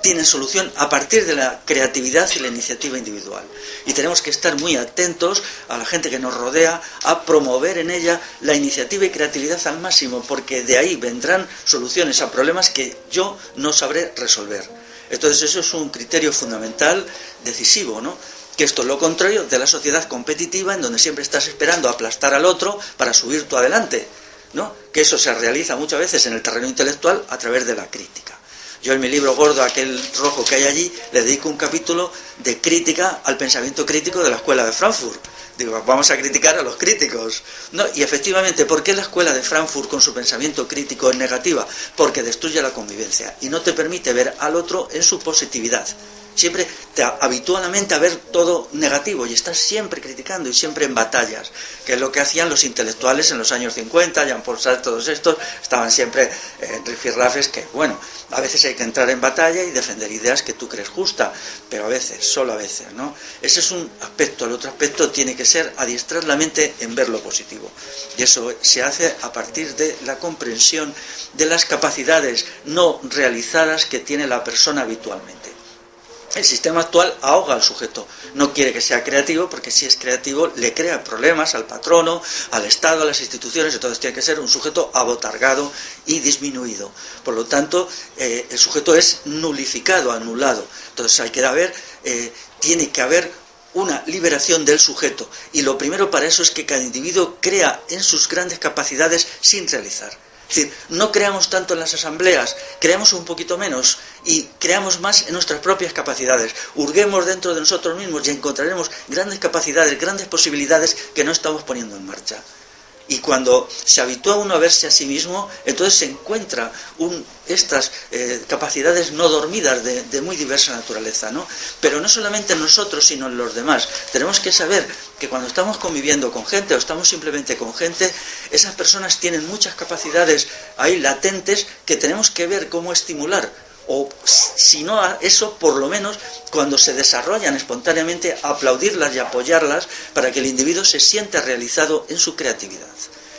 tienen solución a partir de la creatividad y la iniciativa individual. Y tenemos que estar muy atentos a la gente que nos rodea, a promover en ella la iniciativa y creatividad al máximo, porque de ahí vendrán soluciones a problemas que yo no sabré resolver. Entonces eso es un criterio fundamental, decisivo, ¿no? Que esto es lo contrario de la sociedad competitiva, en donde siempre estás esperando aplastar al otro para subir tú adelante, ¿no? Que eso se realiza muchas veces en el terreno intelectual a través de la crítica. Yo en mi libro gordo, aquel rojo que hay allí, le dedico un capítulo de crítica al pensamiento crítico de la Escuela de Frankfurt. Digo, vamos a criticar a los críticos. No, y efectivamente, ¿por qué la Escuela de Frankfurt con su pensamiento crítico es negativa? Porque destruye la convivencia y no te permite ver al otro en su positividad. Siempre te habitúa la mente a ver todo negativo y estás siempre criticando y siempre en batallas, que es lo que hacían los intelectuales en los años 50, Jean-Paul Sartre, todos estos, estaban siempre en rifirrafes que, bueno, a veces hay que entrar en batalla y defender ideas que tú crees justas, pero a veces, solo a veces, ¿no? Ese es un aspecto. El otro aspecto tiene que ser adiestrar la mente en ver lo positivo. Y eso se hace a partir de la comprensión de las capacidades no realizadas que tiene la persona habitualmente. El sistema actual ahoga al sujeto, no quiere que sea creativo, porque si es creativo le crea problemas al patrono, al Estado, a las instituciones. Entonces tiene que ser un sujeto abotargado y disminuido. Por lo tanto, el sujeto es nulificado, anulado. Entonces tiene que haber una liberación del sujeto, y lo primero para eso es que cada individuo crea en sus grandes capacidades sin realizar. Es decir, no creamos tanto en las asambleas, creamos un poquito menos y creamos más en nuestras propias capacidades. Hurguemos dentro de nosotros mismos y encontraremos grandes capacidades, grandes posibilidades que no estamos poniendo en marcha. Y cuando se habitúa uno a verse a sí mismo, entonces se encuentra estas capacidades no dormidas de muy diversa naturaleza, ¿no? Pero no solamente en nosotros, sino en los demás. Tenemos que saber que cuando estamos conviviendo con gente o estamos simplemente con gente, esas personas tienen muchas capacidades ahí latentes que tenemos que ver cómo estimular. O si no a eso, por lo menos cuando se desarrollan espontáneamente, aplaudirlas y apoyarlas para que el individuo se sienta realizado en su creatividad.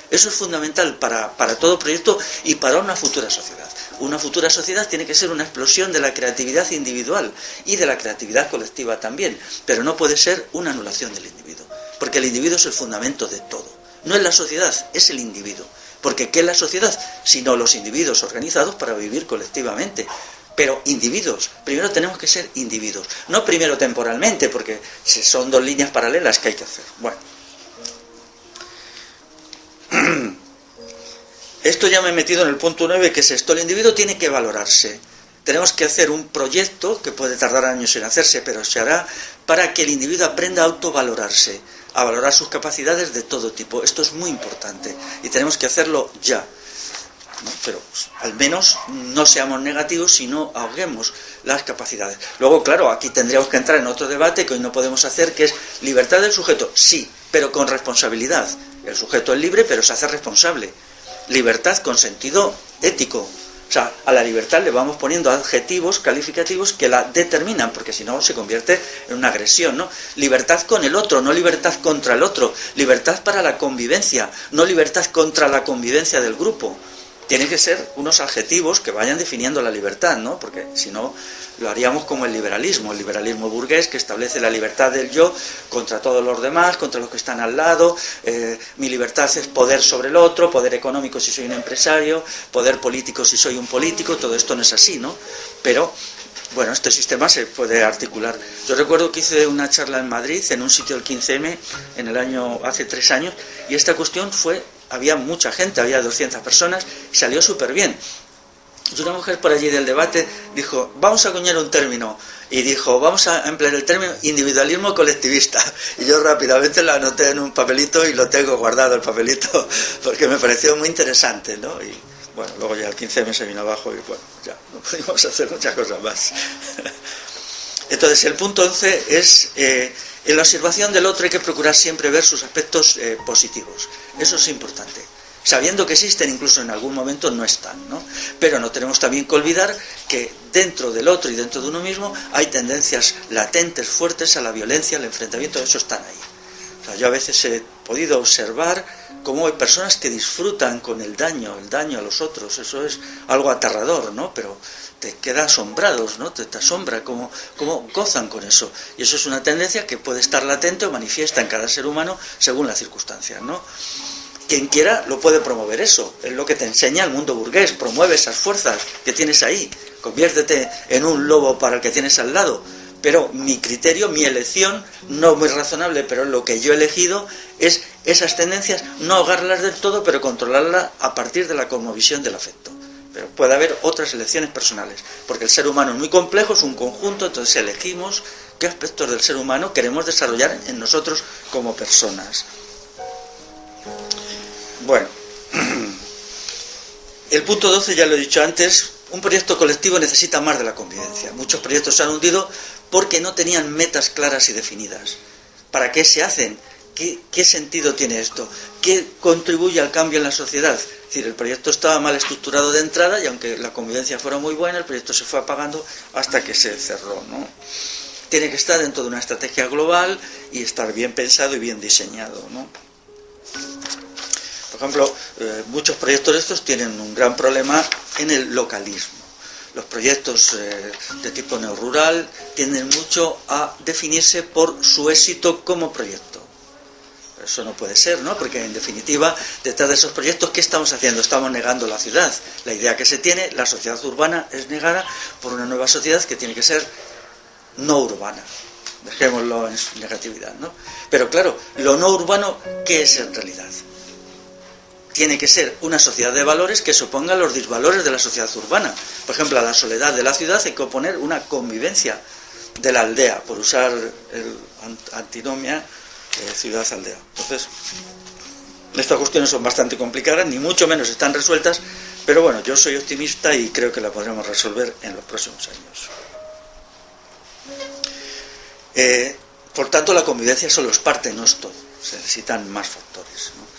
Eso es fundamental para todo proyecto y para una futura sociedad. Una futura sociedad tiene que ser una explosión de la creatividad individual y de la creatividad colectiva también, pero no puede ser una anulación del individuo, porque el individuo es el fundamento de todo. No es la sociedad, es el individuo. Porque ¿qué es la sociedad? Sino los individuos organizados para vivir colectivamente. Pero individuos, primero tenemos que ser individuos. No primero temporalmente, porque son dos líneas paralelas que hay que hacer. Bueno. Esto ya me he metido en el punto 9, que es esto. El individuo tiene que valorarse. Tenemos que hacer un proyecto que puede tardar años en hacerse, pero se hará para que el individuo aprenda a autovalorarse, a valorar sus capacidades de todo tipo. Esto es muy importante y tenemos que hacerlo ya, ¿no? Pero pues, al menos no seamos negativos, sino ahoguemos las capacidades. Luego, claro, aquí tendríamos que entrar en otro debate que hoy no podemos hacer, que es libertad del sujeto, sí, pero con responsabilidad. El sujeto es libre, pero se hace responsable. Libertad con sentido ético. O sea, a la libertad le vamos poniendo adjetivos calificativos que la determinan, porque si no se convierte en una agresión, ¿no? Libertad con el otro, no libertad contra el otro. Libertad para la convivencia, no libertad contra la convivencia del grupo. Tienen que ser unos adjetivos que vayan definiendo la libertad, ¿no? Porque si no, lo haríamos como el liberalismo burgués, que establece la libertad del yo contra todos los demás, contra los que están al lado. Mi libertad es poder sobre el otro, poder económico si soy un empresario, poder político si soy un político. Todo esto no es así, ¿no? Pero, bueno, este sistema se puede articular. Yo recuerdo que hice una charla en Madrid, en un sitio del 15M, hace 3 años, y esta cuestión había mucha gente, había 200 personas, y salió súper bien. Y una mujer por allí del debate dijo, vamos a acuñar un término, y dijo, vamos a emplear el término individualismo colectivista. Y yo rápidamente lo anoté en un papelito y lo tengo guardado el papelito, porque me pareció muy interesante, ¿no? Y bueno, luego ya el 15M se vino abajo y bueno, ya no pudimos hacer muchas cosas más. Entonces el punto 11 es, en la observación del otro hay que procurar siempre ver sus aspectos positivos. Eso es importante. Sabiendo que existen, incluso en algún momento no están, ¿no? Pero no tenemos también que olvidar que dentro del otro y dentro de uno mismo hay tendencias latentes, fuertes a la violencia, al enfrentamiento, eso están ahí. O sea, yo a veces he podido observar cómo hay personas que disfrutan con el daño a los otros. Eso es algo aterrador, ¿no? Pero te queda asombrados, ¿no? Te asombra cómo gozan con eso. Y eso es una tendencia que puede estar latente o manifiesta en cada ser humano según las circunstancias, ¿no? Quien quiera lo puede promover eso. Es lo que te enseña el mundo burgués. Promueve esas fuerzas que tienes ahí. Conviértete en un lobo para el que tienes al lado. Pero mi criterio, mi elección, no muy razonable, pero lo que yo he elegido es esas tendencias, no ahogarlas del todo, pero controlarlas a partir de la cosmovisión del afecto. Pero puede haber otras elecciones personales, porque el ser humano es muy complejo, es un conjunto, entonces elegimos qué aspectos del ser humano queremos desarrollar en nosotros como personas. Bueno, el punto 12 ya lo he dicho antes, un proyecto colectivo necesita más de la convivencia. Muchos proyectos se han hundido porque no tenían metas claras y definidas. ¿Para qué se hacen? ¿Qué sentido tiene esto? ¿Qué contribuye al cambio en la sociedad? Es decir, el proyecto estaba mal estructurado de entrada y aunque la convivencia fuera muy buena, el proyecto se fue apagando hasta que se cerró, ¿no? Tiene que estar dentro de una estrategia global y estar bien pensado y bien diseñado, ¿no? Por ejemplo, muchos proyectos de estos tienen un gran problema en el localismo. Los proyectos de tipo neorrural tienden mucho a definirse por su éxito como proyecto. Eso no puede ser, ¿no? Porque en definitiva, detrás de esos proyectos, ¿qué estamos haciendo? Estamos negando la ciudad. La idea que se tiene, la sociedad urbana, es negada por una nueva sociedad que tiene que ser no urbana. Dejémoslo en su negatividad, ¿no? Pero claro, lo no urbano, ¿qué es en realidad? Tiene que ser una sociedad de valores que suponga los disvalores de la sociedad urbana. Por ejemplo, a la soledad de la ciudad hay que oponer una convivencia de la aldea, por usar el antinomia ciudad-aldea. Entonces, estas cuestiones son bastante complicadas, ni mucho menos están resueltas, pero bueno, yo soy optimista y creo que la podremos resolver en los próximos años. Por tanto, la convivencia solo es parte, no es todo. Se necesitan más factores, ¿no?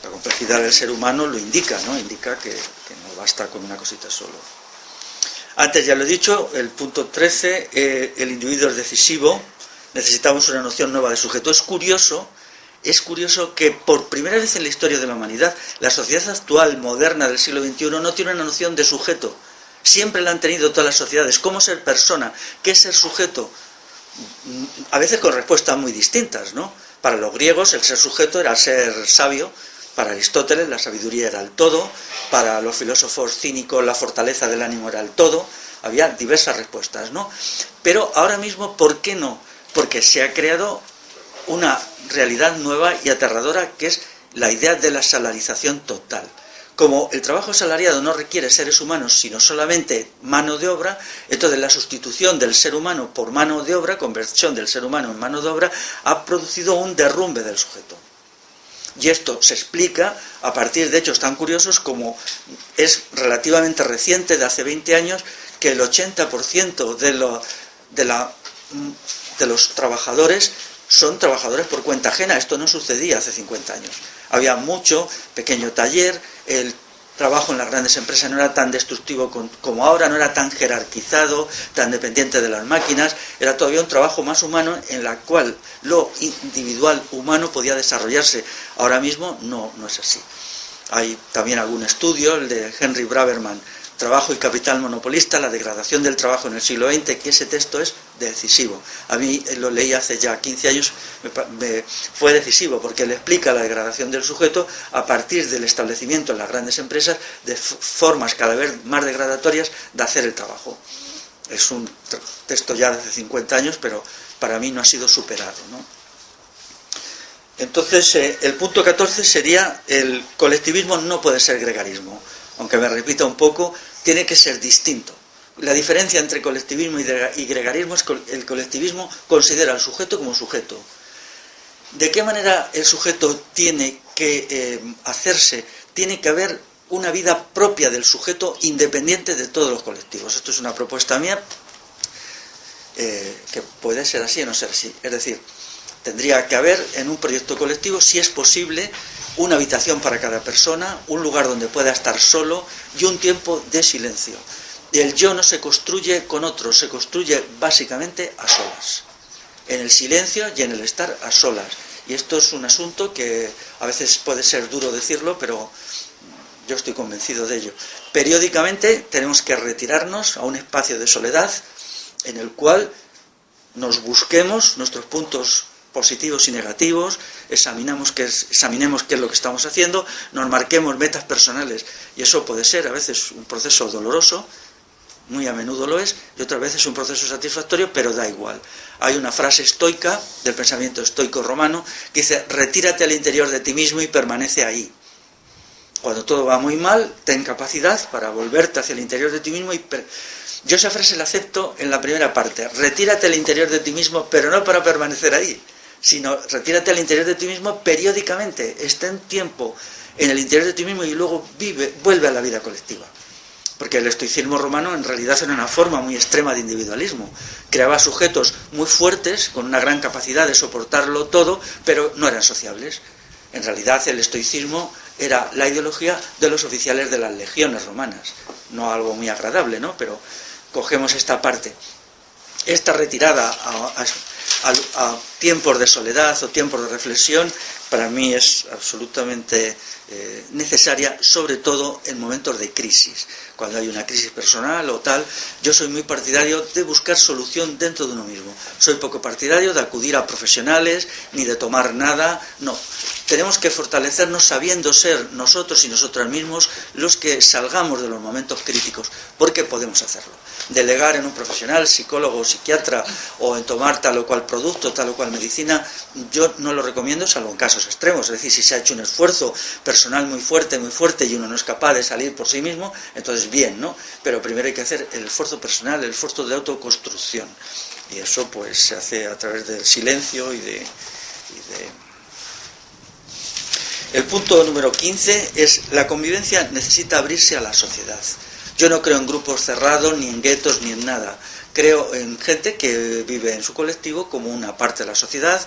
La complejidad del ser humano lo indica, ¿no? Indica que no basta con una cosita solo. Antes ya lo he dicho, el punto 13, el individuo es decisivo, necesitamos una noción nueva de sujeto. Es curioso que por primera vez en la historia de la humanidad, la sociedad actual, moderna del siglo XXI, no tiene una noción de sujeto. Siempre la han tenido todas las sociedades. ¿Cómo ser persona? ¿Qué es ser sujeto? A veces con respuestas muy distintas, ¿no? Para los griegos el ser sujeto era ser sabio, Para Aristóteles la sabiduría era el todo, para los filósofos cínicos la fortaleza del ánimo era el todo. Había diversas respuestas, ¿no? Pero ahora mismo, ¿por qué no? Porque se ha creado una realidad nueva y aterradora, que es la idea de la salarización total. Como el trabajo asalariado no requiere seres humanos, sino solamente mano de obra, entonces la sustitución del ser humano por mano de obra, conversión del ser humano en mano de obra, ha producido un derrumbe del sujeto. Y esto se explica a partir de hechos tan curiosos como es relativamente reciente, de hace 20 años, que el 80% de los trabajadores son trabajadores por cuenta ajena. Esto no sucedía hace 50 años. Había mucho pequeño taller, el trabajo en las grandes empresas no era tan destructivo como ahora, no era tan jerarquizado, tan dependiente de las máquinas, era todavía un trabajo más humano en la cual lo individual humano podía desarrollarse. Ahora mismo no es así. Hay también algún estudio, el de Henry Braverman, Trabajo y capital monopolista, la degradación del trabajo en el siglo XX, que ese texto es decisivo. A mí lo leí hace ya 15 años, fue decisivo porque le explica la degradación del sujeto a partir del establecimiento en las grandes empresas de formas cada vez más degradatorias de hacer el trabajo. Es un texto ya de hace 50 años, pero para mí no ha sido superado, ¿no? Entonces, el punto 14 sería: el colectivismo no puede ser gregarismo. Aunque me repita un poco, tiene que ser distinto. La diferencia entre colectivismo y gregarismo es que el colectivismo considera al sujeto como sujeto. ¿De qué manera el sujeto tiene que hacerse? Tiene que haber una vida propia del sujeto independiente de todos los colectivos. Esto es una propuesta mía que puede ser así o no ser así. Es decir, tendría que haber en un proyecto colectivo, si es posible, una habitación para cada persona, un lugar donde pueda estar solo y un tiempo de silencio. El yo no se construye con otros, se construye básicamente a solas, en el silencio y en el estar a solas. Y esto es un asunto que a veces puede ser duro decirlo, pero yo estoy convencido de ello. Periódicamente tenemos que retirarnos a un espacio de soledad en el cual nos busquemos nuestros puntos positivos y negativos, examinemos qué es lo que estamos haciendo, nos marquemos metas personales, y eso puede ser a veces un proceso doloroso, muy a menudo lo es, y otras veces un proceso satisfactorio, pero da igual. Hay una frase estoica del pensamiento estoico romano que dice: retírate al interior de ti mismo y permanece ahí. Cuando todo va muy mal, ten capacidad para volverte hacia el interior de ti mismo Yo esa frase la acepto en la primera parte: retírate al interior de ti mismo, pero no para permanecer ahí, sino retírate al interior de ti mismo periódicamente, estén tiempo en el interior de ti mismo y luego vuelve a la vida colectiva. Porque el estoicismo romano en realidad era una forma muy extrema de individualismo. Creaba sujetos muy fuertes, con una gran capacidad de soportarlo todo, pero no eran sociables. En realidad el estoicismo era la ideología de los oficiales de las legiones romanas. No algo muy agradable, ¿no? Pero cogemos esta parte. Esta retirada a tiempos de soledad o tiempos de reflexión para mí es absolutamente necesaria, sobre todo en momentos de crisis. Cuando hay una crisis personal o tal, yo soy muy partidario de buscar solución dentro de uno mismo. Soy poco partidario de acudir a profesionales ni de tomar nada, no. Tenemos que fortalecernos sabiendo ser nosotros y nosotras mismos los que salgamos de los momentos críticos, porque podemos hacerlo. Delegar en un profesional, psicólogo o psiquiatra, o en tomar tal o cual producto, tal o cual medicina, yo no lo recomiendo, salvo en casos extremos. Es decir, si se ha hecho un esfuerzo personal muy fuerte y uno no es capaz de salir por sí mismo, entonces bien, ¿no? Pero primero hay que hacer el esfuerzo personal, el esfuerzo de autoconstrucción, y eso pues se hace a través del silencio y de... El punto número 15 es: la convivencia necesita abrirse a la sociedad. Yo no creo en grupos cerrados, ni en guetos, ni en nada. Creo en gente que vive en su colectivo como una parte de la sociedad,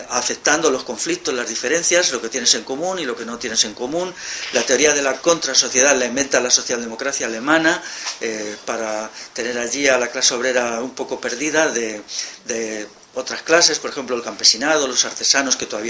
aceptando los conflictos, las diferencias, lo que tienes en común y lo que no tienes en común. La teoría de la contrasociedad la inventa la socialdemocracia alemana para tener allí a la clase obrera un poco perdida de otras clases, por ejemplo el campesinado, los artesanos que todavía